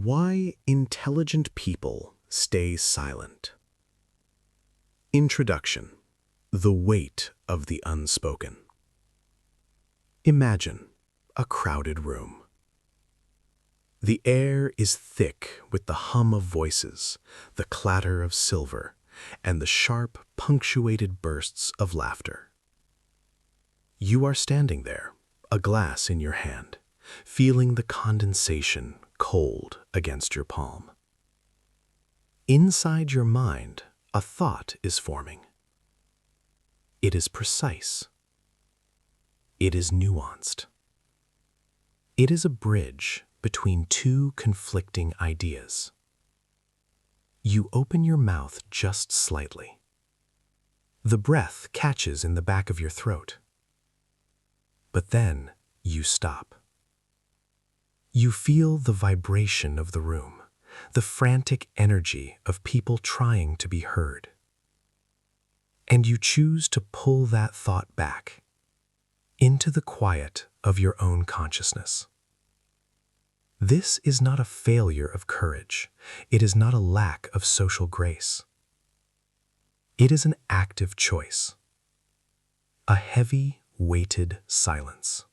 Why intelligent people stay silent. Introduction. The weight of the unspoken. Imagine a crowded room. The air is thick with the hum of voices, the clatter of silver, and the sharp, punctuated bursts of laughter. You are standing there, a glass in your hand, feeling the condensation cold against your palm. Inside your mind, a thought is forming. It is precise. It is nuanced. It is a bridge between two conflicting ideas. You open your mouth just slightly. The breath catches in the back of your throat. But then you stop. You feel the vibration of the room, the frantic energy of people trying to be heard. And you choose to pull that thought back into the quiet of your own consciousness. This is not a failure of courage. It is not a lack of social grace. It is an active choice. A heavy, weighted silence.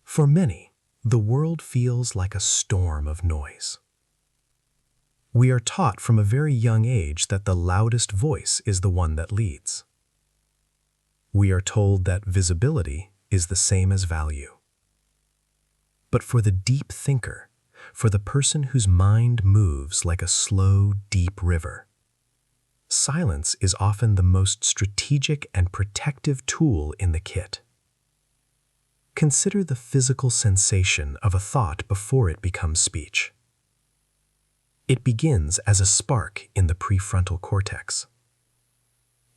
For many, the world feels like a storm of noise. We are taught from a very young age that the loudest voice is the one that leads. We are told that visibility is the same as value. But for the deep thinker, for the person whose mind moves like a slow, deep river, silence is often the most strategic and protective tool in the kit. Consider the physical sensation of a thought before it becomes speech. It begins as a spark in the prefrontal cortex.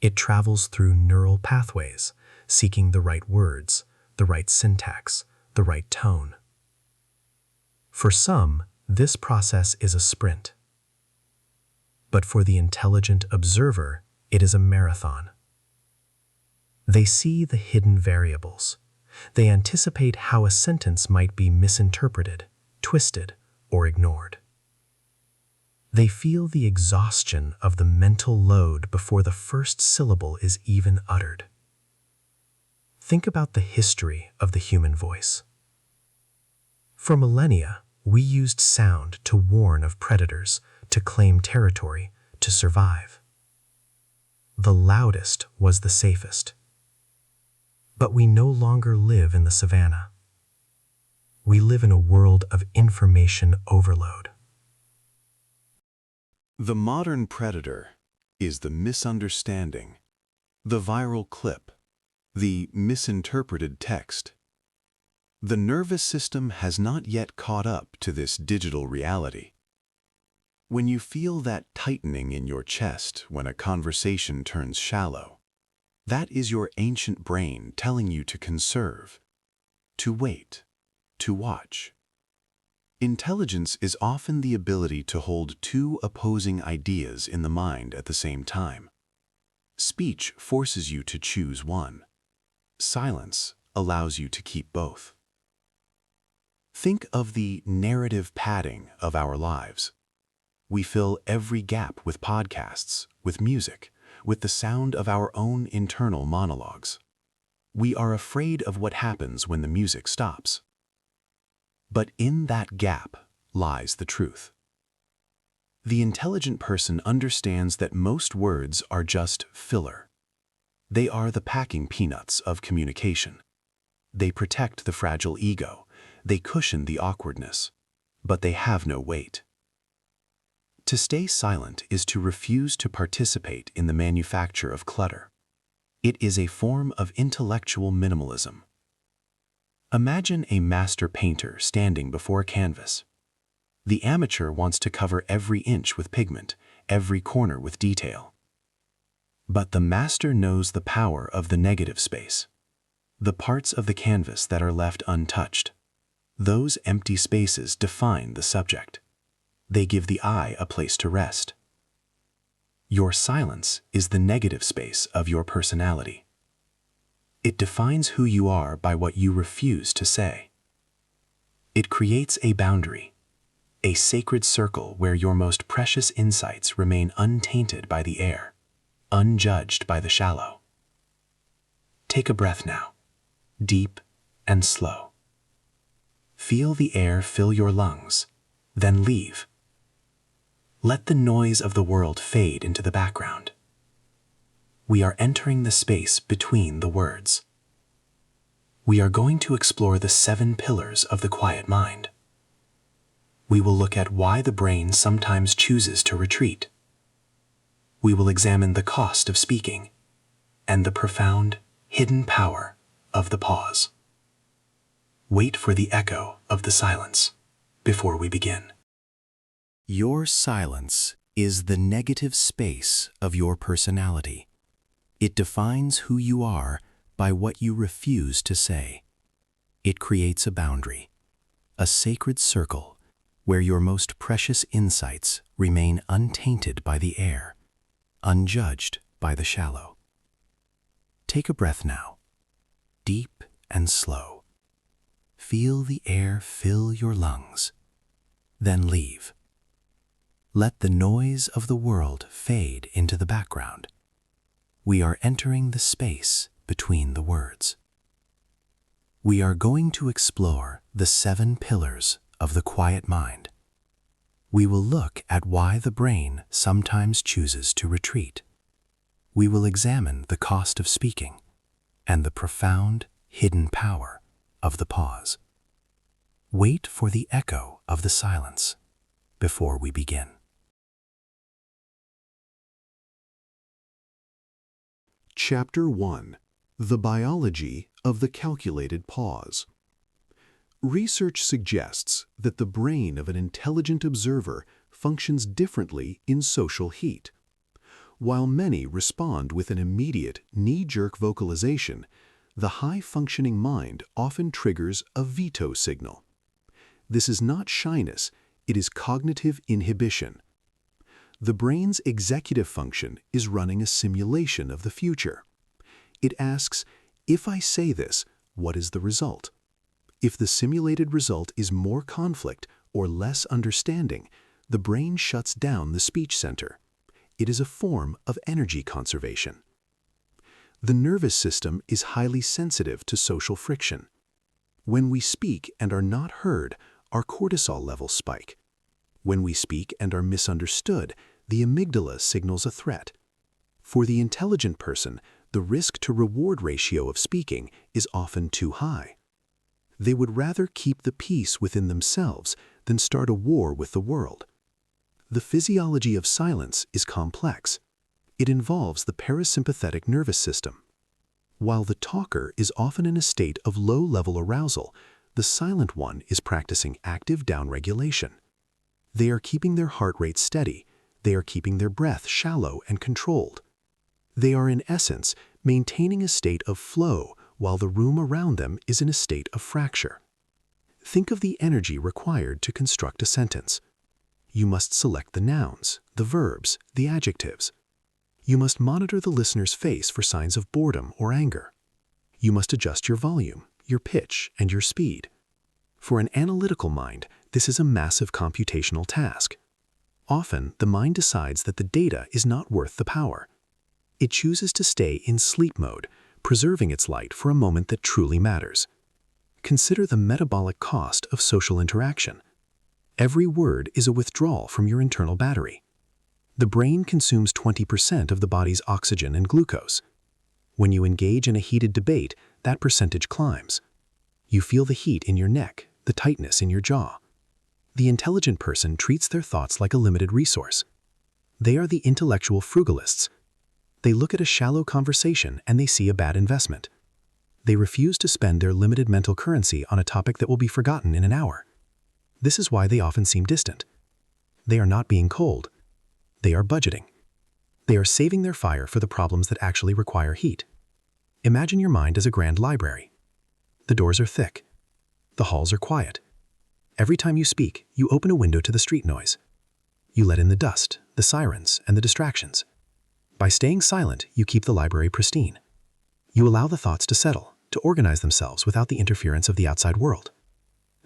It travels through neural pathways, seeking the right words, the right syntax, the right tone. For some, this process is a sprint. But for the intelligent observer, it is a marathon. They see the hidden variables. They anticipate how a sentence might be misinterpreted, twisted, or ignored. They feel the exhaustion of the mental load before the first syllable is even uttered. Think about the history of the human voice. For millennia, we used sound to warn of predators, to claim territory, to survive. The loudest was the safest. But we no longer live in the savannah. We live in a world of information overload. The modern predator is the misunderstanding, the viral clip, the misinterpreted text. The nervous system has not yet caught up to this digital reality. When you feel that tightening in your chest when a conversation turns shallow, that is your ancient brain telling you to conserve, to wait, to watch. Intelligence is often the ability to hold two opposing ideas in the mind at the same time. Speech forces you to choose one. Silence allows you to keep both. Think of the narrative padding of our lives. We fill every gap with podcasts, with music, with the sound of our own internal monologues. We are afraid of what happens when the music stops. But in that gap lies the truth. The intelligent person understands that most words are just filler. They are the packing peanuts of communication. They protect the fragile ego. They cushion the awkwardness. But they have no weight. To stay silent is to refuse to participate in the manufacture of clutter. It is a form of intellectual minimalism. Imagine a master painter standing before a canvas. The amateur wants to cover every inch with pigment, every corner with detail. But the master knows the power of the negative space, the parts of the canvas that are left untouched. Those empty spaces define the subject. They give the eye a place to rest. Your silence is the negative space of your personality. It defines who you are by what you refuse to say. It creates a boundary. a sacred circle where your most precious insights remain untainted by the air, unjudged by the shallow. Take a breath now, deep and slow. Feel the air fill your lungs, then leave. Let the noise of the world fade into the background. We are entering the space between the words. We are going to explore the 7 pillars of the quiet mind. We will look at why the brain sometimes chooses to retreat. We will examine the cost of speaking and the profound, hidden power of the pause. Wait for the echo of the silence before we begin. Your silence is the negative space of your personality. It defines who you are by what you refuse to say. It creates a boundary, a sacred circle where your most precious insights remain untainted by the air, unjudged by the shallow. Take a breath now, deep and slow. Feel the air fill your lungs, then leave. Let the noise of the world fade into the background. We are entering the space between the words. We are going to explore the 7 pillars of the quiet mind. We will look at why the brain sometimes chooses to retreat. We will examine the cost of speaking and the profound, hidden power of the pause. Wait for the echo of the silence before we begin. Chapter 1: The Biology of the Calculated Pause. Research suggests that the brain of an intelligent observer functions differently in social heat. While many respond with an immediate, knee-jerk vocalization, the high-functioning mind often triggers a veto signal. This is not shyness, it is cognitive inhibition. The brain's executive function is running a simulation of the future. It asks, if I say this, what is the result? If the simulated result is more conflict or less understanding, the brain shuts down the speech center. It is a form of energy conservation. The nervous system is highly sensitive to social friction. When we speak and are not heard, our cortisol levels spike. When we speak and are misunderstood, the amygdala signals a threat. For the intelligent person, the risk-to-reward ratio of speaking is often too high. They would rather keep the peace within themselves than start a war with the world. The physiology of silence is complex. It involves the parasympathetic nervous system. While the talker is often in a state of low-level arousal, the silent one is practicing active downregulation. They are keeping their heart rate steady. They are keeping their breath shallow and controlled. They are, in essence, maintaining a state of flow while the room around them is in a state of fracture. Think of the energy required to construct a sentence. You must select the nouns, the verbs, the adjectives. You must monitor the listener's face for signs of boredom or anger. You must adjust your volume, your pitch, and your speed. For an analytical mind, this is a massive computational task. Often, the mind decides that the data is not worth the power. It chooses to stay in sleep mode, preserving its light for a moment that truly matters. Consider the metabolic cost of social interaction. Every word is a withdrawal from your internal battery. The brain consumes 20% of the body's oxygen and glucose. When you engage in a heated debate, that percentage climbs. You feel the heat in your neck, the tightness in your jaw. The intelligent person treats their thoughts like a limited resource. They are the intellectual frugalists. They look at a shallow conversation and they see a bad investment. They refuse to spend their limited mental currency on a topic that will be forgotten in an hour. This is why they often seem distant. They are not being cold. They are budgeting. They are saving their fire for the problems that actually require heat. Imagine your mind as a grand library. The doors are thick. The halls are quiet. Every time you speak, you open a window to the street noise. You let in the dust, the sirens, and the distractions. By staying silent, you keep the library pristine. You allow the thoughts to settle, to organize themselves without the interference of the outside world.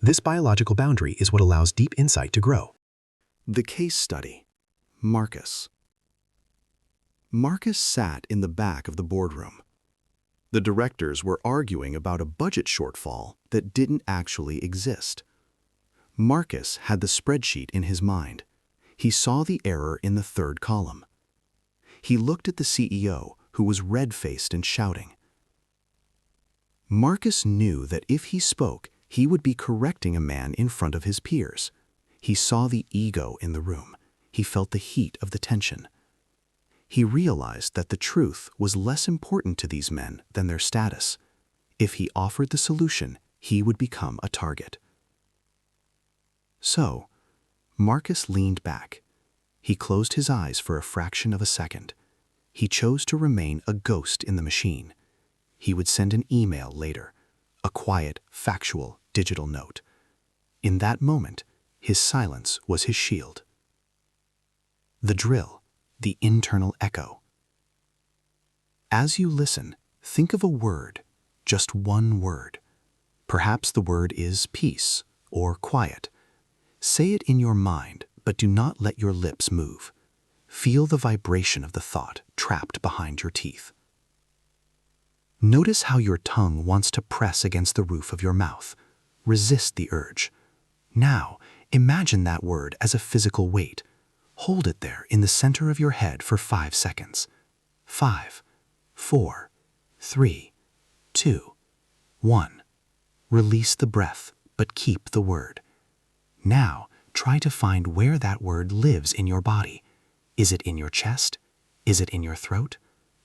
This biological boundary is what allows deep insight to grow. The case study. Marcus. Marcus sat in the back of the boardroom. The directors were arguing about a budget shortfall that didn't actually exist. Marcus had the spreadsheet in his mind. He saw the error in the third column. He looked at the CEO, who was red-faced and shouting. Marcus knew that if he spoke, he would be correcting a man in front of his peers. He saw the ego in the room. He felt the heat of the tension. He realized that the truth was less important to these men than their status. If he offered the solution, he would become a target. So, Marcus leaned back. He closed his eyes for a fraction of a second. He chose to remain a ghost in the machine. He would send an email later, a quiet, factual, digital note. In that moment, his silence was his shield. The drill, the internal echo. As you listen, think of a word, just one word. Perhaps the word is peace or quiet. Say it in your mind, but do not let your lips move. Feel the vibration of the thought trapped behind your teeth. Notice how your tongue wants to press against the roof of your mouth. Resist the urge. Now, imagine that word as a physical weight. Hold it there in the center of your head for 5 seconds. 5, 4, 3, 2, 1. Release the breath, but keep the word. Now, try to find where that word lives in your body. Is it in your chest? Is it in your throat?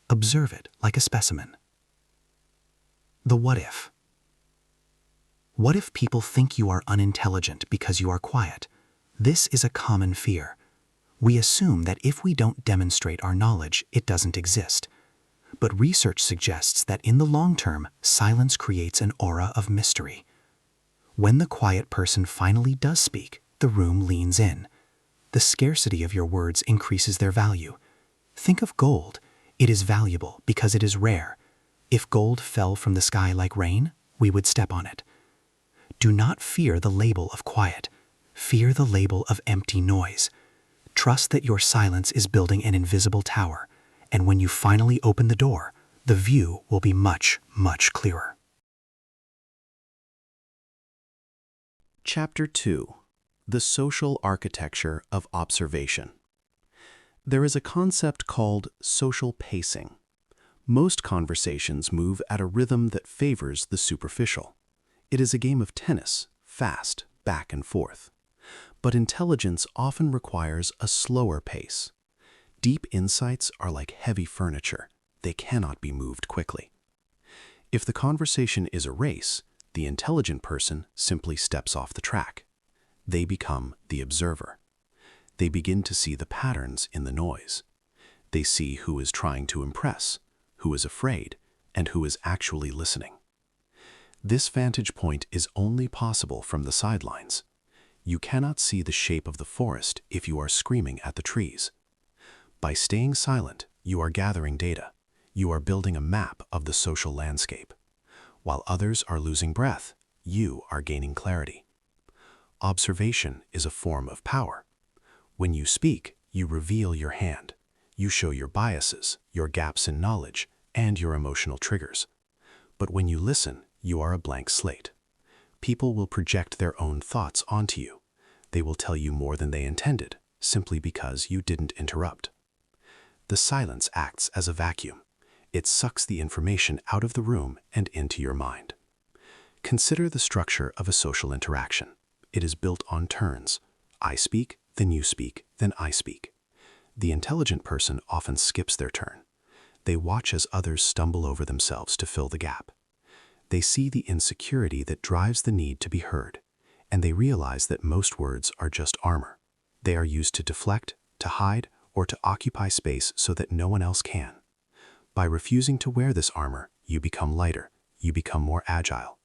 Observe it like a specimen. The what if. What if people think you are unintelligent because you are quiet? This is a common fear. We assume that if we don't demonstrate our knowledge, it doesn't exist. But research suggests that in the long term, silence creates an aura of mystery. When the quiet person finally does speak, the room leans in. The scarcity of your words increases their value. Think of gold. It is valuable because it is rare. If gold fell from the sky like rain, we would step on it. Do not fear the label of quiet. Fear the label of empty noise. Trust that your silence is building an invisible tower, and when you finally open the door, the view will be much, much clearer. Chapter 2. The Social Architecture of Observation. There is a concept called social pacing. Most conversations move at a rhythm that favors the superficial. It is a game of tennis, fast, back and forth. But intelligence often requires a slower pace. Deep insights are like heavy furniture. They cannot be moved quickly. If the conversation is a race, the intelligent person simply steps off the track. They become the observer. They begin to see the patterns in the noise. They see who is trying to impress, who is afraid, and who is actually listening. This vantage point is only possible from the sidelines. You cannot see the shape of the forest if you are screaming at the trees. By staying silent, you are gathering data. You are building a map of the social landscape. While others are losing breath, you are gaining clarity. Observation is a form of power. When you speak, you reveal your hand. You show your biases, your gaps in knowledge, and your emotional triggers. But when you listen, you are a blank slate. People will project their own thoughts onto you. They will tell you more than they intended, simply because you didn't interrupt. The silence acts as a vacuum. It sucks the information out of the room and into your mind. Consider the structure of a social interaction. It is built on turns. I speak, then you speak, then I speak. The intelligent person often skips their turn. They watch as others stumble over themselves to fill the gap. They see the insecurity that drives the need to be heard, and they realize that most words are just armor. They are used to deflect, to hide, or to occupy space so that no one else can. By refusing to wear this armor, you become lighter, you become more agile.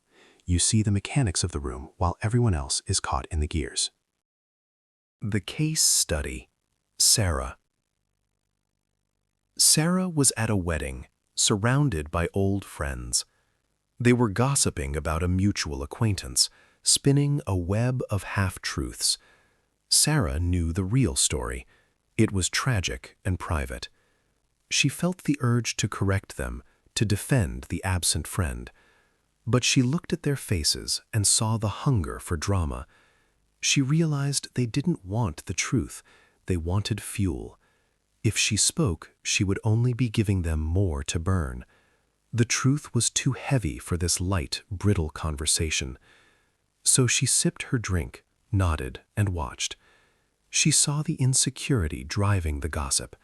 You see the mechanics of the room while everyone else is caught in the gears. The case study. Sarah. Sarah was at a wedding, surrounded by old friends. They were gossiping about a mutual acquaintance, spinning a web of half-truths. Sarah knew the real story. It was tragic and private. She felt the urge to correct them, to defend the absent friend. But she looked at their faces and saw the hunger for drama. She realized they didn't want the truth. They wanted fuel. If she spoke, she would only be giving them more to burn. The truth was too heavy for this light, brittle conversation. So she sipped her drink, nodded, and watched. She saw the insecurity driving the gossip.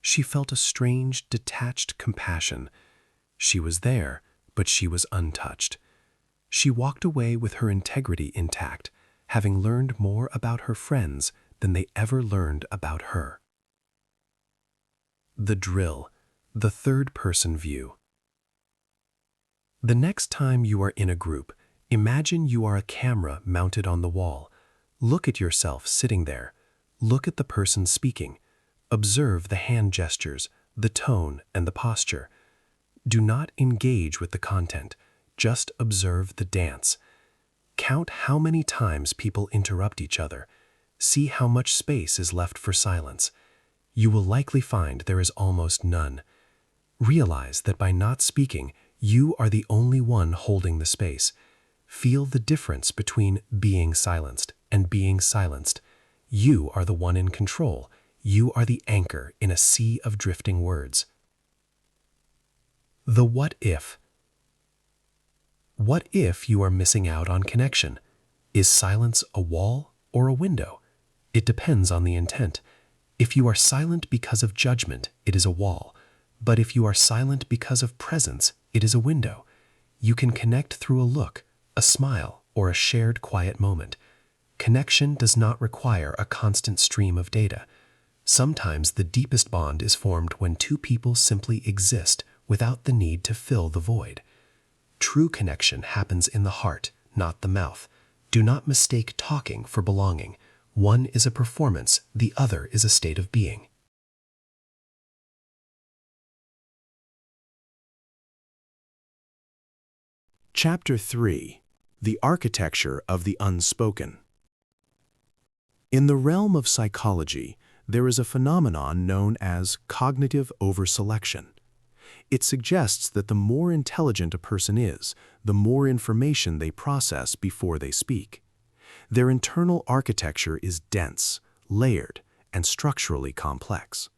She felt a strange, detached compassion. She was there, but she was untouched. She walked away with her integrity intact, having learned more about her friends than they ever learned about her. The drill, the third-person view. The next time you are in a group, imagine you are a camera mounted on the wall. Look at yourself sitting there. Look at the person speaking. Observe the hand gestures, the tone, and the posture. Do not engage with the content. Just observe the dance. Count how many times people interrupt each other. See how much space is left for silence. You will likely find there is almost none. Realize that by not speaking, you are the only one holding the space. Feel the difference between being silenced and being silenced. You are the one in control. You are the anchor in a sea of drifting words. The what if. What if you are missing out on connection? Is silence a wall or a window? It depends on the intent. If you are silent because of judgment, it is a wall. But if you are silent because of presence, it is a window. You can connect through a look, a smile, or a shared quiet moment. Connection does not require a constant stream of data. Sometimes the deepest bond is formed when two people simply exist without the need to fill the void. True connection happens in the heart, not the mouth. Do not mistake talking for belonging. One is a performance, the other is a state of being. Chapter 3. The Architecture of the Unspoken. In the realm of psychology, there is a phenomenon known as cognitive overselection. It suggests that the more intelligent a person is, the more information they process before they speak. Their internal architecture is dense, layered, and structurally complex.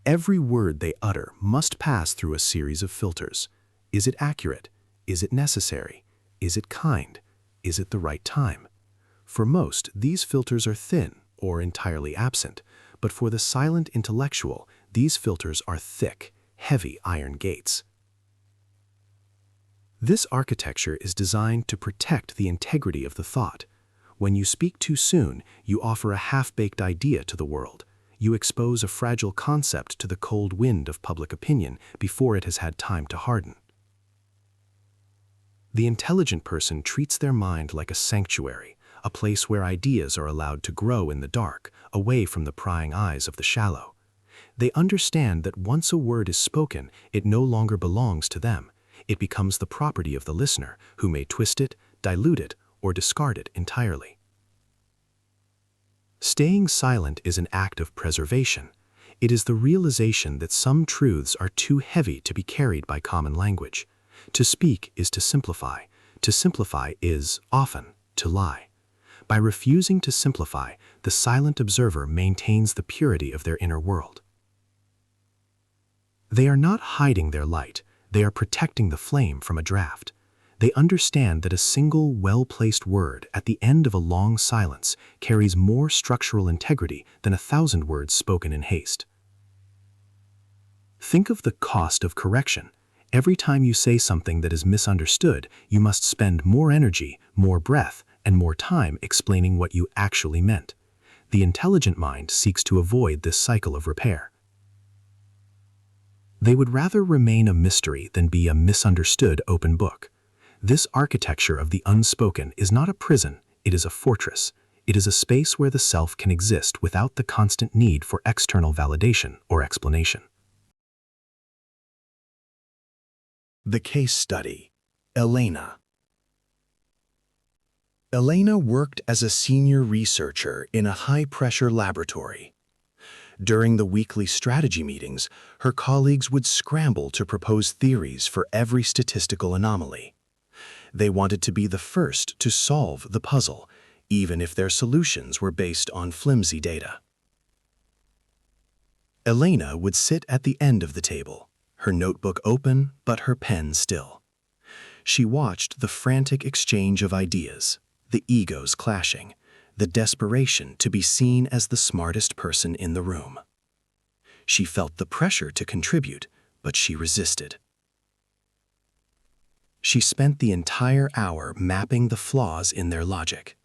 Every word they utter must pass through a series of filters. Is it accurate? Is it necessary? Is it kind? Is it the right time? For most, these filters are thin or entirely absent, but for the silent intellectual, these filters are thick, heavy iron gates. This architecture is designed to protect the integrity of the thought. When you speak too soon, you offer a half-baked idea to the world. You expose a fragile concept to the cold wind of public opinion before it has had time to harden. The intelligent person treats their mind like a sanctuary, a place where ideas are allowed to grow in the dark, away from the prying eyes of the shallow. They understand that once a word is spoken, it no longer belongs to them. It becomes the property of the listener, who may twist it, dilute it, or discard it entirely. Staying silent is an act of preservation. It is the realization that some truths are too heavy to be carried by common language. To speak is to simplify. To simplify is, often, to lie. By refusing to simplify, the silent observer maintains the purity of their inner world. They are not hiding their light. They are protecting the flame from a draft. They understand that a single, well-placed word at the end of a long silence carries more structural integrity than 1,000 words spoken in haste. Think of the cost of correction. Every time you say something that is misunderstood, you must spend more energy, more breath, and more time explaining what you actually meant. The intelligent mind seeks to avoid this cycle of repair. They would rather remain a mystery than be a misunderstood open book. This architecture of the unspoken is not a prison, it is a fortress. It is a space where the self can exist without the constant need for external validation or explanation. The case study, Elena. Elena worked as a senior researcher in a high-pressure laboratory. During the weekly strategy meetings, her colleagues would scramble to propose theories for every statistical anomaly. They wanted to be the first to solve the puzzle, even if their solutions were based on flimsy data. Elena would sit at the end of the table, her notebook open but her pen still. She watched the frantic exchange of ideas, the egos clashing, the desperation to be seen as the smartest person in the room. She felt the pressure to contribute, but she resisted. She spent the entire hour mapping the flaws in their logic.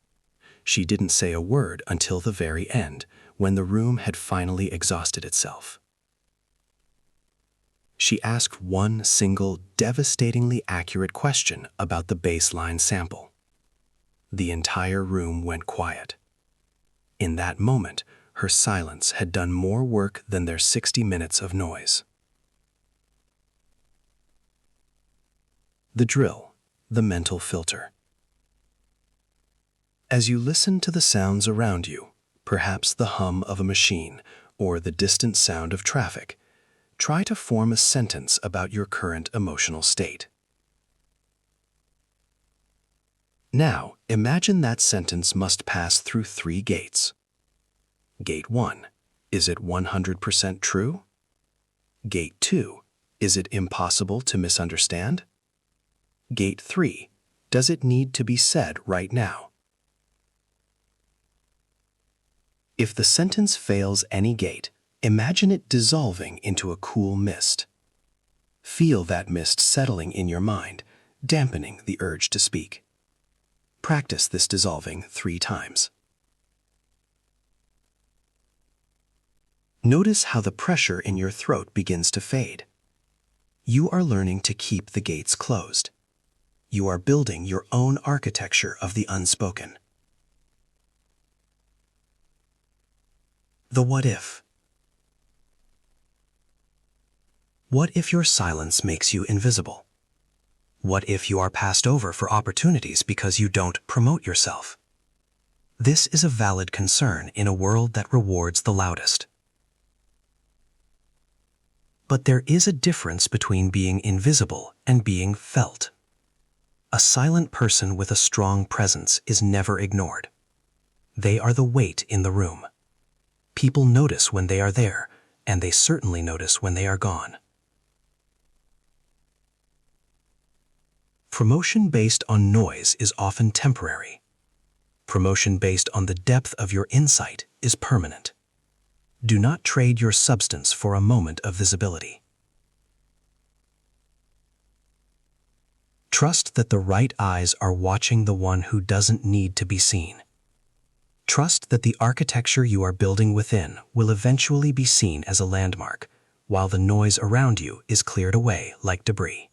She didn't say a word until the very end, when the room had finally exhausted itself. She asked one single, devastatingly accurate question about the baseline sample. The entire room went quiet. In that moment, her silence had done more work than their 60 minutes of noise. The drill, the mental filter. As you listen to the sounds around you, perhaps the hum of a machine or the distant sound of traffic, try to form a sentence about your current emotional state. Now, imagine that sentence must pass through 3 gates. Gate 1, is it 100% true? Gate 2, is it impossible to misunderstand? Gate 3, does it need to be said right now? If the sentence fails any gate, imagine it dissolving into a cool mist. Feel that mist settling in your mind, dampening the urge to speak. Practice this dissolving 3 times. Notice how the pressure in your throat begins to fade. You are learning to keep the gates closed. You are building your own architecture of the unspoken. The what if. What if your silence makes you invisible? What if you are passed over for opportunities because you don't promote yourself? This is a valid concern in a world that rewards the loudest. But there is a difference between being invisible and being felt. A silent person with a strong presence is never ignored. They are the weight in the room. People notice when they are there, and they certainly notice when they are gone. Promotion based on noise is often temporary. Promotion based on the depth of your insight is permanent. Do not trade your substance for a moment of visibility. Trust that the right eyes are watching the one who doesn't need to be seen. Trust that the architecture you are building within will eventually be seen as a landmark, while the noise around you is cleared away like debris.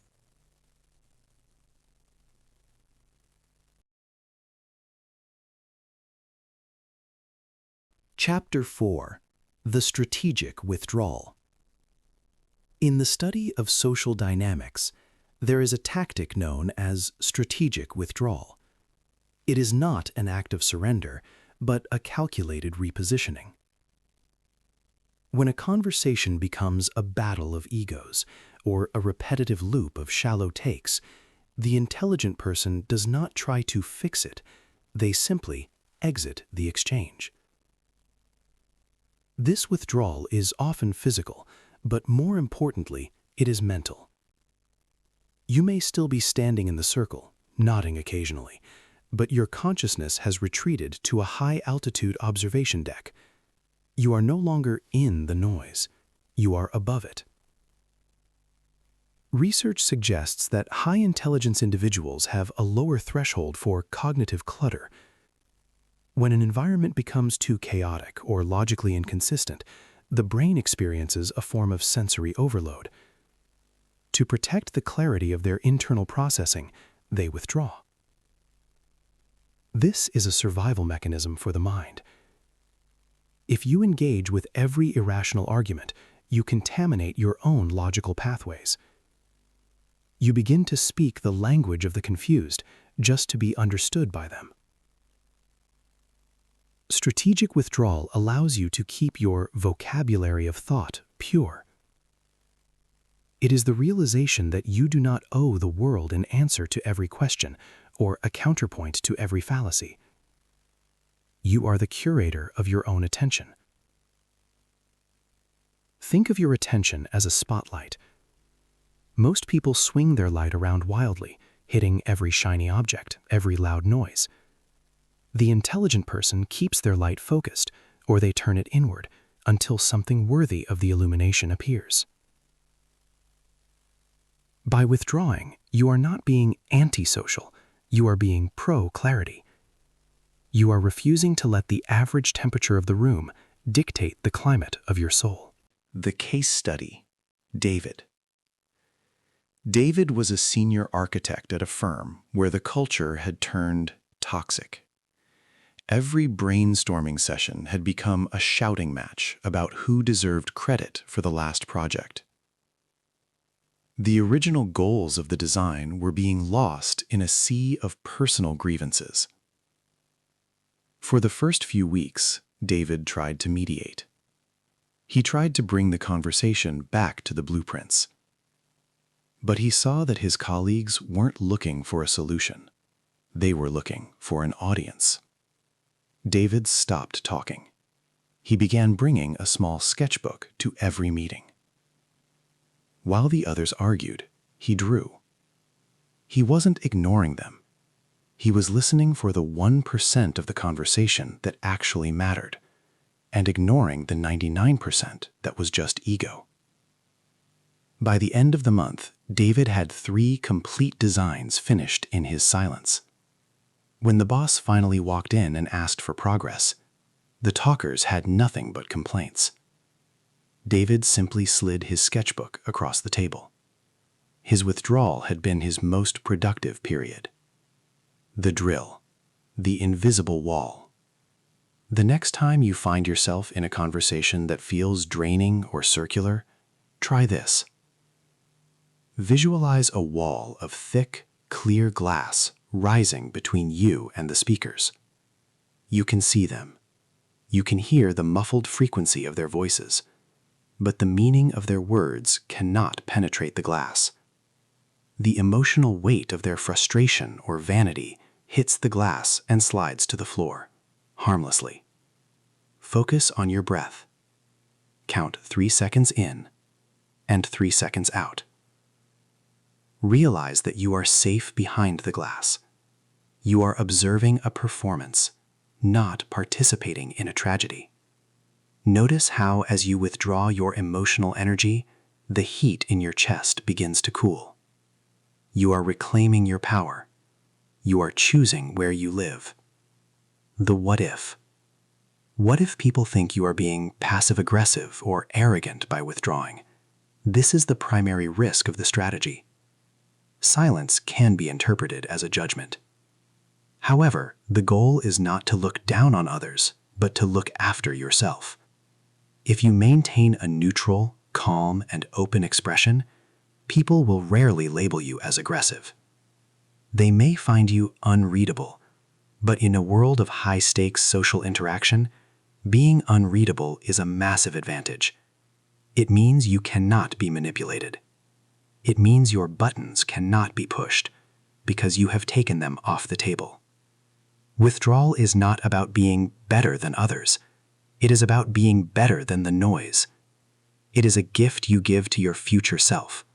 Chapter 4. The Strategic Withdrawal. In the study of social dynamics, there is a tactic known as strategic withdrawal. It is not an act of surrender, but a calculated repositioning. When a conversation becomes a battle of egos or a repetitive loop of shallow takes, the intelligent person does not try to fix it, they simply exit the exchange. This withdrawal is often physical, but more importantly, it is mental. You may still be standing in the circle, nodding occasionally, but your consciousness has retreated to a high-altitude observation deck. You are no longer in the noise. You are above it. Research suggests that high-intelligence individuals have a lower threshold for cognitive clutter. When an environment becomes too chaotic or logically inconsistent, the brain experiences a form of sensory overload. To protect the clarity of their internal processing, they withdraw. This is a survival mechanism for the mind. If you engage with every irrational argument, you contaminate your own logical pathways. You begin to speak the language of the confused just to be understood by them. Strategic withdrawal allows you to keep your vocabulary of thought pure. It is the realization that you do not owe the world an answer to every question or a counterpoint to every fallacy. You are the curator of your own attention. Think of your attention as a spotlight. Most people swing their light around wildly, hitting every shiny object, every loud noise. The intelligent person keeps their light focused, or they turn it inward until something worthy of the illumination appears. By withdrawing, you are not being antisocial, you are being pro-clarity. You are refusing to let the average temperature of the room dictate the climate of your soul. The case study, David. David was a senior architect at a firm where the culture had turned toxic. Every brainstorming session had become a shouting match about who deserved credit for the last project. The original goals of the design were being lost in a sea of personal grievances. For the first few weeks, David tried to mediate. He tried to bring the conversation back to the blueprints. But he saw that his colleagues weren't looking for a solution. They were looking for an audience. David stopped talking. He began bringing a small sketchbook to every meeting. While the others argued, he drew. He wasn't ignoring them. He was listening for the 1% of the conversation that actually mattered, and ignoring the 99% that was just ego. By the end of the month, David had 3 complete designs finished in his silence. When the boss finally walked in and asked for progress, the talkers had nothing but complaints. David simply slid his sketchbook across the table. His withdrawal had been his most productive period. The drill, the invisible wall. The next time you find yourself in a conversation that feels draining or circular, try this. Visualize a wall of thick, clear glass rising between you and the speakers. You can see them. You can hear the muffled frequency of their voices, but the meaning of their words cannot penetrate the glass. The emotional weight of their frustration or vanity hits the glass and slides to the floor, harmlessly. Focus on your breath. Count 3 seconds in and 3 seconds out. Realize that you are safe behind the glass. You are observing a performance, not participating in a tragedy. Notice how, as you withdraw your emotional energy, the heat in your chest begins to cool. You are reclaiming your power. You are choosing where you live. The what if. What if people think you are being passive-aggressive or arrogant by withdrawing? This is the primary risk of the strategy. Silence can be interpreted as a judgment. However, the goal is not to look down on others, but to look after yourself. If you maintain a neutral, calm, and open expression, people will rarely label you as aggressive. They may find you unreadable, but in a world of high-stakes social interaction, being unreadable is a massive advantage. It means you cannot be manipulated. It means your buttons cannot be pushed, because you have taken them off the table. Withdrawal is not about being better than others. It is about being better than the noise. It is a gift you give to your future self,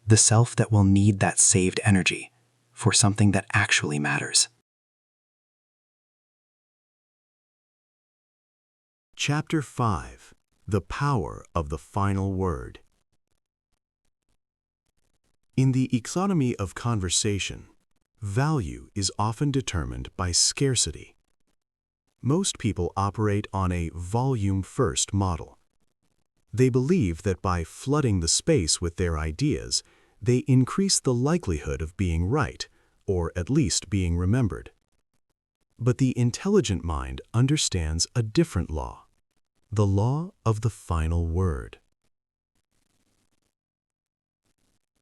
the self that will need that saved energy for something that actually matters. Chapter 5. The Power of the Final Word. In the economy of conversation, value is often determined by scarcity. Most people operate on a volume-first model. They believe that by flooding the space with their ideas, they increase the likelihood of being right, or at least being remembered. But the intelligent mind understands a different law, the law of the final word.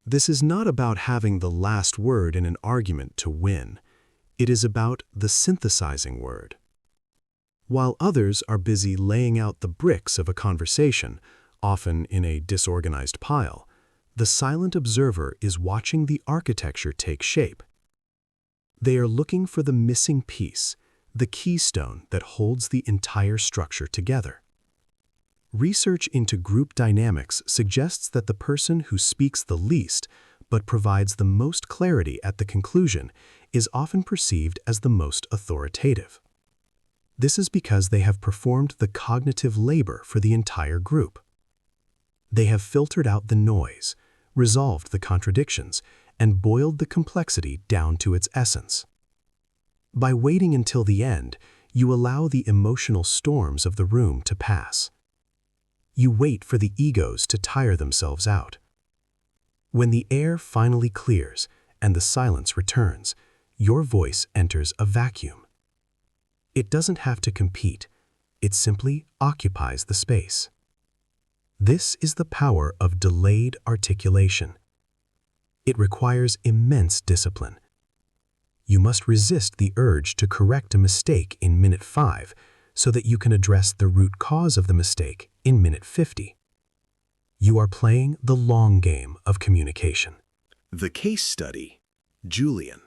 This is not about having the last word in an argument to win. It is about the synthesizing word. While others are busy laying out the bricks of a conversation, often in a disorganized pile, the silent observer is watching the architecture take shape. They are looking for the missing piece, the keystone that holds the entire structure together. Research into group dynamics suggests that the person who speaks the least but provides the most clarity at the conclusion is often perceived as the most authoritative. This is because they have performed the cognitive labor for the entire group. They have filtered out the noise, resolved the contradictions, and boiled the complexity down to its essence. By waiting until the end, you allow the emotional storms of the room to pass. You wait for the egos to tire themselves out. When the air finally clears and the silence returns, your voice enters a vacuum. It doesn't have to compete, it simply occupies the space. This is the power of delayed articulation. It requires immense discipline. You must resist the urge to correct a mistake in minute 5 so that you can address the root cause of the mistake in minute 50. You are playing the long game of communication. The case study, Julian.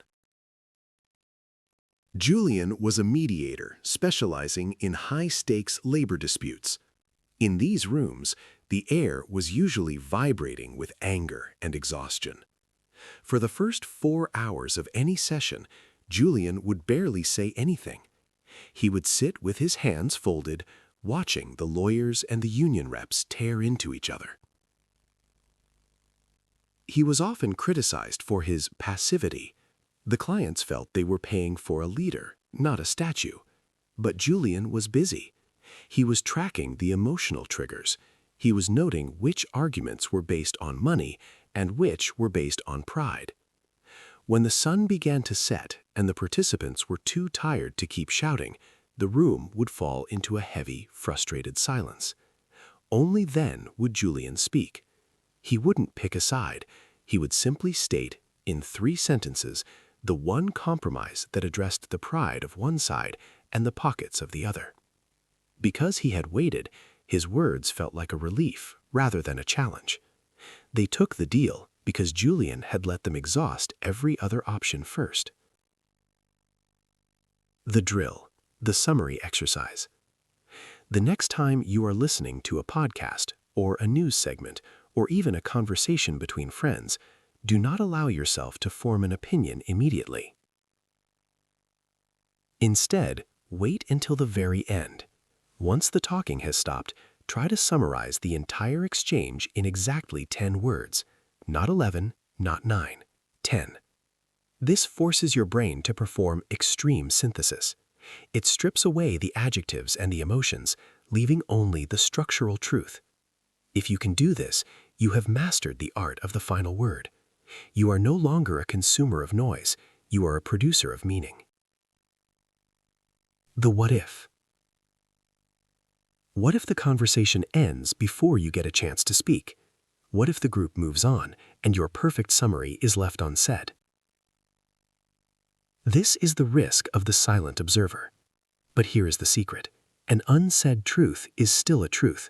Julian was a mediator specializing in high-stakes labor disputes. In these rooms, the air was usually vibrating with anger and exhaustion. For the first 4 hours of any session, Julian would barely say anything. He would sit with his hands folded, watching the lawyers and the union reps tear into each other. He was often criticized for his passivity. The clients felt they were paying for a leader, not a statue. But Julian was busy. He was tracking the emotional triggers. He was noting which arguments were based on money and which were based on pride. When the sun began to set and the participants were too tired to keep shouting, the room would fall into a heavy, frustrated silence. Only then would Julian speak. He wouldn't pick a side. He would simply state, in 3 sentences, the one compromise that addressed the pride of one side and the pockets of the other. Because he had waited, his words felt like a relief rather than a challenge. They took the deal because Julian had let them exhaust every other option first. The drill, the summary exercise. The next time you are listening to a podcast or a news segment or even a conversation between friends, do not allow yourself to form an opinion immediately. Instead, wait until the very end. Once the talking has stopped, try to summarize the entire exchange in exactly 10 words. Not 11, not 9, 10. This forces your brain to perform extreme synthesis. It strips away the adjectives and the emotions, leaving only the structural truth. If you can do this, you have mastered the art of the final word. You are no longer a consumer of noise, you are a producer of meaning. The what if. What if the conversation ends before you get a chance to speak? What if the group moves on and your perfect summary is left unsaid? This is the risk of the silent observer. But here is the secret. An unsaid truth is still a truth.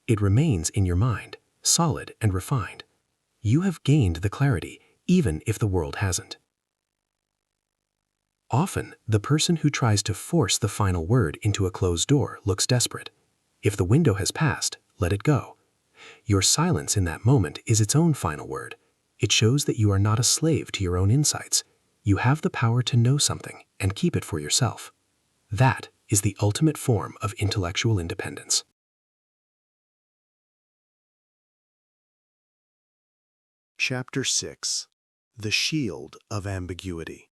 It remains in your mind, solid and refined. You have gained the clarity, even if the world hasn't. Often, the person who tries to force the final word into a closed door looks desperate. If the window has passed, let it go. Your silence in that moment is its own final word. It shows that you are not a slave to your own insights. You have the power to know something and keep it for yourself. That is the ultimate form of intellectual independence. Chapter 6. The Shield of Ambiguity.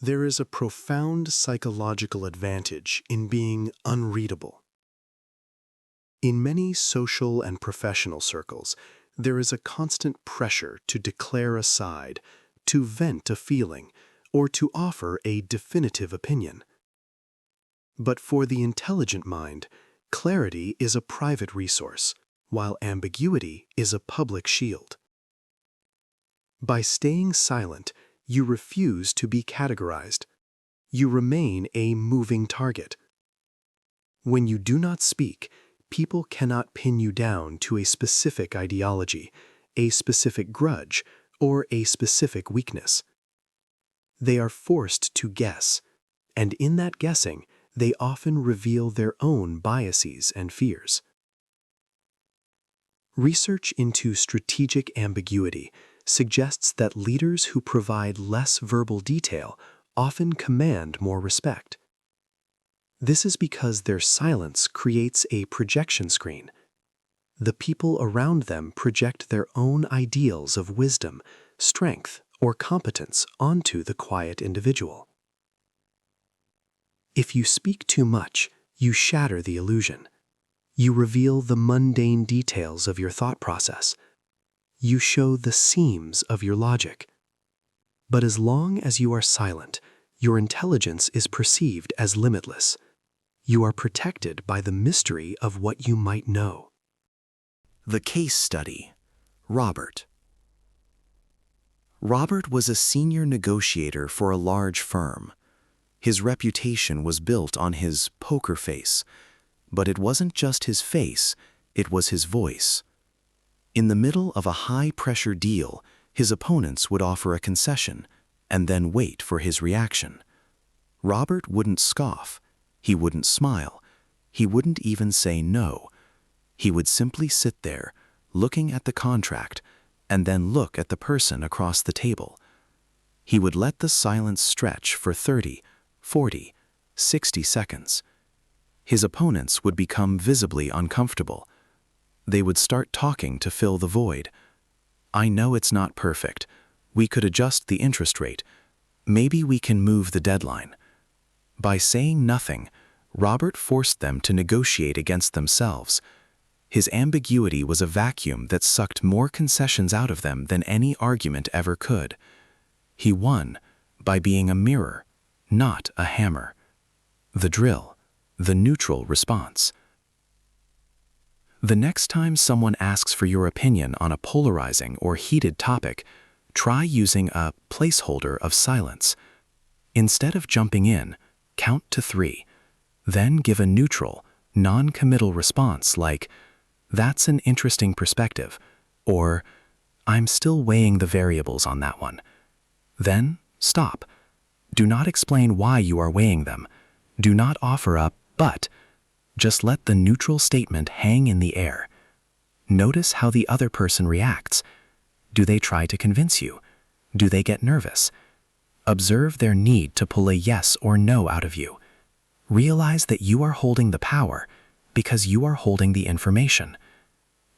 There is a profound psychological advantage in being unreadable. In many social and professional circles, there is a constant pressure to declare a side, to vent a feeling, or to offer a definitive opinion. But for the intelligent mind, clarity is a private resource, while ambiguity is a public shield. By staying silent, you refuse to be categorized. you remain a moving target. When you do not speak, people cannot pin you down to a specific ideology, a specific grudge, or a specific weakness. They are forced to guess, and in that guessing, they often reveal their own biases and fears. Research into strategic ambiguity suggests that leaders who provide less verbal detail often command more respect. This is because their silence creates a projection screen. The people around them project their own ideals of wisdom, strength, or competence onto the quiet individual. If you speak too much, you shatter the illusion. You reveal the mundane details of your thought process. You show the seams of your logic. But as long as you are silent, your intelligence is perceived as limitless. You are protected by the mystery of what you might know. The case study. Robert. Robert was a senior negotiator for a large firm. His reputation was built on his poker face, but it wasn't just his face, it was his voice. In the middle of a high-pressure deal, his opponents would offer a concession and then wait for his reaction. Robert wouldn't scoff, he wouldn't smile, he wouldn't even say no. He would simply sit there, looking at the contract, and then look at the person across the table. He would let the silence stretch for 30, 40, 60 seconds. His opponents would become visibly uncomfortable. They would start talking to fill the void. "I know it's not perfect. We could adjust the interest rate. Maybe we can move the deadline." By saying nothing, Robert forced them to negotiate against themselves. His ambiguity was a vacuum that sucked more concessions out of them than any argument ever could. He won by being a mirror, not a hammer. The drill, the neutral response. The next time someone asks for your opinion on a polarizing or heated topic, try using a placeholder of silence. Instead of jumping in, count to 3. Then give a neutral, non-committal response like, "That's an interesting perspective," or "I'm still weighing the variables on that one." Then stop. Do not explain why you are weighing them. Do not offer a "but." Just let the neutral statement hang in the air. Notice how the other person reacts. Do they try to convince you? Do they get nervous? Observe their need to pull a yes or no out of you. Realize that you are holding the power because you are holding the information.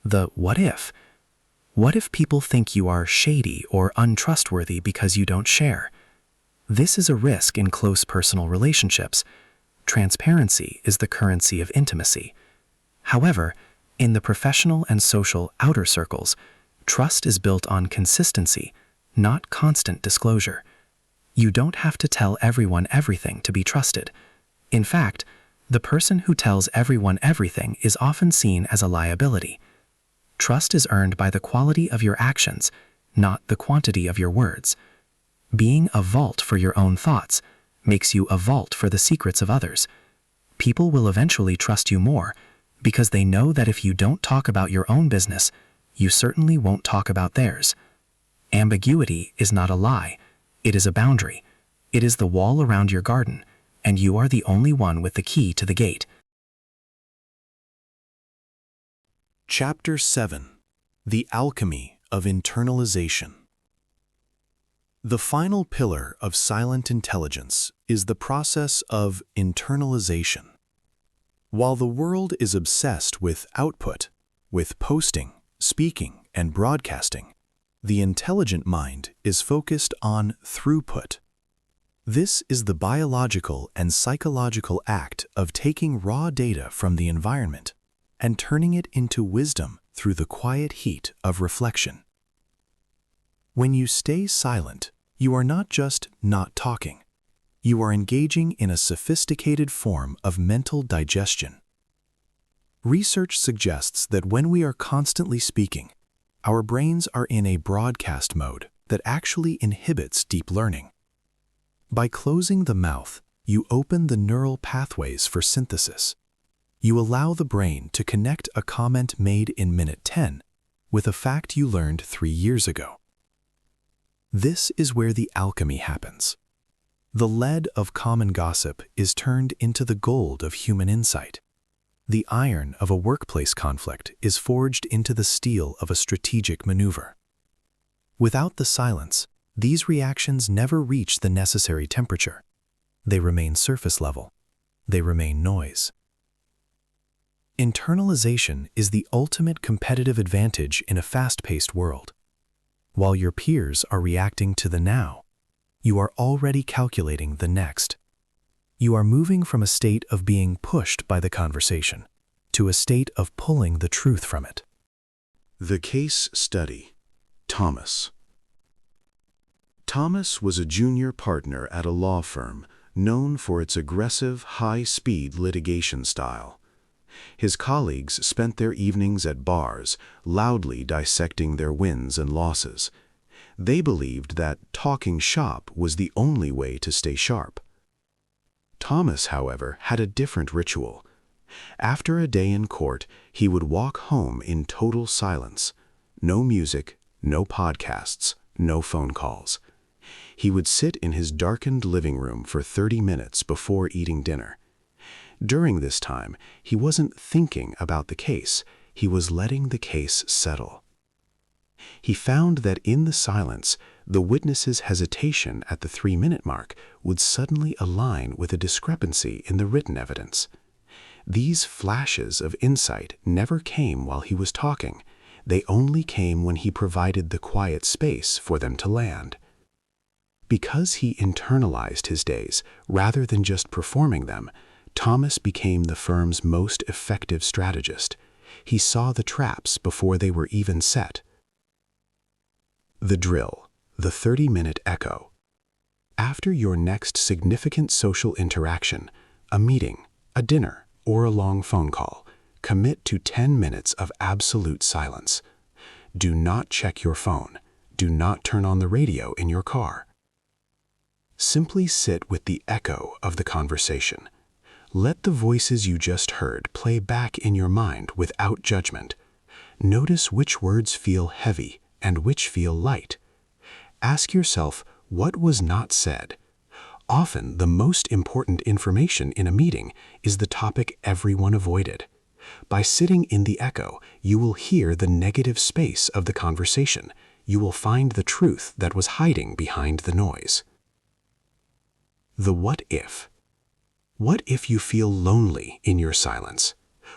The what if? What if people think you are shady or untrustworthy because you don't share? This is a risk in close personal relationships. Transparency is the currency of intimacy. However, in the professional and social outer circles, trust is built on consistency, not constant disclosure. You don't have to tell everyone everything to be trusted. In fact, the person who tells everyone everything is often seen as a liability. Trust is earned by the quality of your actions, not the quantity of your words. Being a vault for your own thoughts makes you a vault for the secrets of others. People will eventually trust you more because they know that if you don't talk about your own business, you certainly won't talk about theirs. Ambiguity is not a lie. It is a boundary. It is the wall around your garden, and you are the only one with the key to the gate. Chapter 7. The Alchemy of Internalization. The final pillar of silent intelligence is the process of internalization. While the world is obsessed with output, with posting, speaking, and broadcasting, the intelligent mind is focused on throughput. This is the biological and psychological act of taking raw data from the environment and turning it into wisdom through the quiet heat of reflection. When you stay silent, you are not just not talking. You are engaging in a sophisticated form of mental digestion. Research suggests that when we are constantly speaking, our brains are in a broadcast mode that actually inhibits deep learning. By closing the mouth, you open the neural pathways for synthesis. You allow the brain to connect a comment made in minute 10 with a fact you learned 3 years ago. This is where the alchemy happens. The lead of common gossip is turned into the gold of human insight. The iron of a workplace conflict is forged into the steel of a strategic maneuver. Without the silence, these reactions never reach the necessary temperature. They remain surface level. They remain noise. Internalization is the ultimate competitive advantage in a fast-paced world. While your peers are reacting to the now, you are already calculating the next. You are moving from a state of being pushed by the conversation to a state of pulling the truth from it. The case study. Thomas. Thomas was a junior partner at a law firm known for its aggressive, high-speed litigation style. His colleagues spent their evenings at bars, loudly dissecting their wins and losses. They believed that talking shop was the only way to stay sharp. Thomas, however, had a different ritual. After a day in court, he would walk home in total silence. No music, no podcasts, no phone calls. He would sit in his darkened living room for 30 minutes before eating dinner. During this time, he wasn't thinking about the case. He was letting the case settle. He found that in the silence, the witness's hesitation at the 3-minute mark would suddenly align with a discrepancy in the written evidence. These flashes of insight never came while he was talking. They only came when he provided the quiet space for them to land. Because he internalized his days rather than just performing them, Thomas became the firm's most effective strategist. He saw the traps before they were even set. The drill, the 30-minute echo. After your next significant social interaction, a meeting, a dinner, or a long phone call, commit to 10 minutes of absolute silence. Do not check your phone. Do not turn on the radio in your car. Simply sit with the echo of the conversation. Let the voices you just heard play back in your mind without judgment. Notice which words feel heavy and which feel light. Ask yourself, what was not said? Often, the most important information in a meeting is the topic everyone avoided. By sitting in the echo, you will hear the negative space of the conversation. You will find the truth that was hiding behind the noise. The what if. What if you feel lonely in your silence?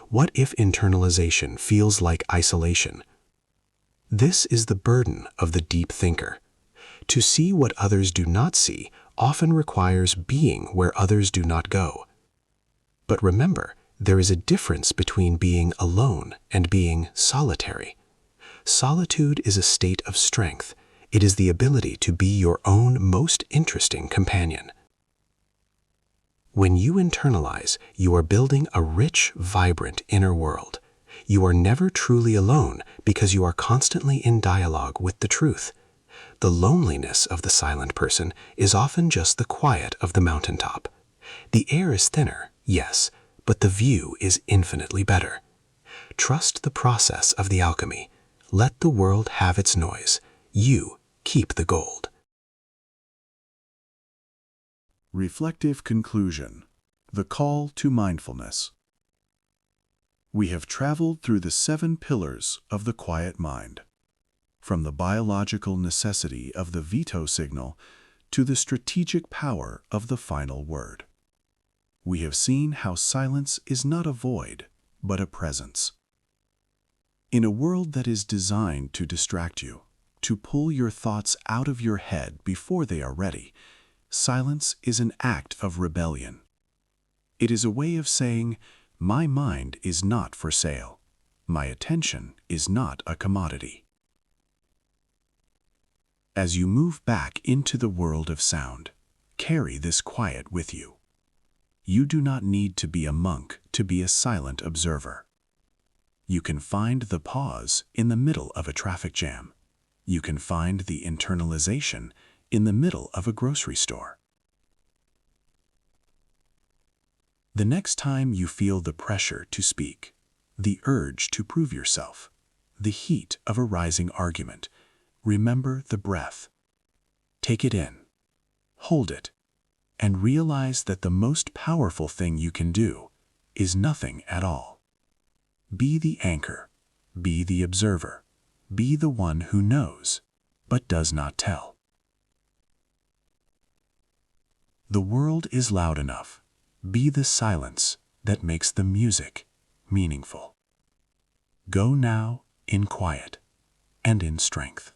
What if internalization feels like isolation? This is the burden of the deep thinker. To see what others do not see often requires being where others do not go. But remember, there is a difference between being alone and being solitary. Solitude is a state of strength. It is the ability to be your own most interesting companion. When you internalize, you are building a rich, vibrant inner world. You are never truly alone because you are constantly in dialogue with the truth. The loneliness of the silent person is often just the quiet of the mountaintop. The air is thinner, yes, but the view is infinitely better. Trust the process of the alchemy. Let the world have its noise. You keep the gold. Reflective conclusion. The call to mindfulness. We have traveled through the 7 pillars of the quiet mind, from the biological necessity of the veto signal to the strategic power of the final word. We have seen how silence is not a void, but a presence. In a world that is designed to distract you, to pull your thoughts out of your head before they are ready, silence is an act of rebellion. It is a way of saying, my mind is not for sale. My attention is not a commodity. As you move back into the world of sound, carry this quiet with you. You do not need to be a monk to be a silent observer. You can find the pause in the middle of a traffic jam. You can find the internalization in the middle of a grocery store. The next time you feel the pressure to speak, the urge to prove yourself, the heat of a rising argument, remember the breath. Take it in, hold it, and realize that the most powerful thing you can do is nothing at all. Be the anchor, be the observer, be the one who knows, but does not tell. The world is loud enough. Be the silence that makes the music meaningful. Go now in quiet and in strength.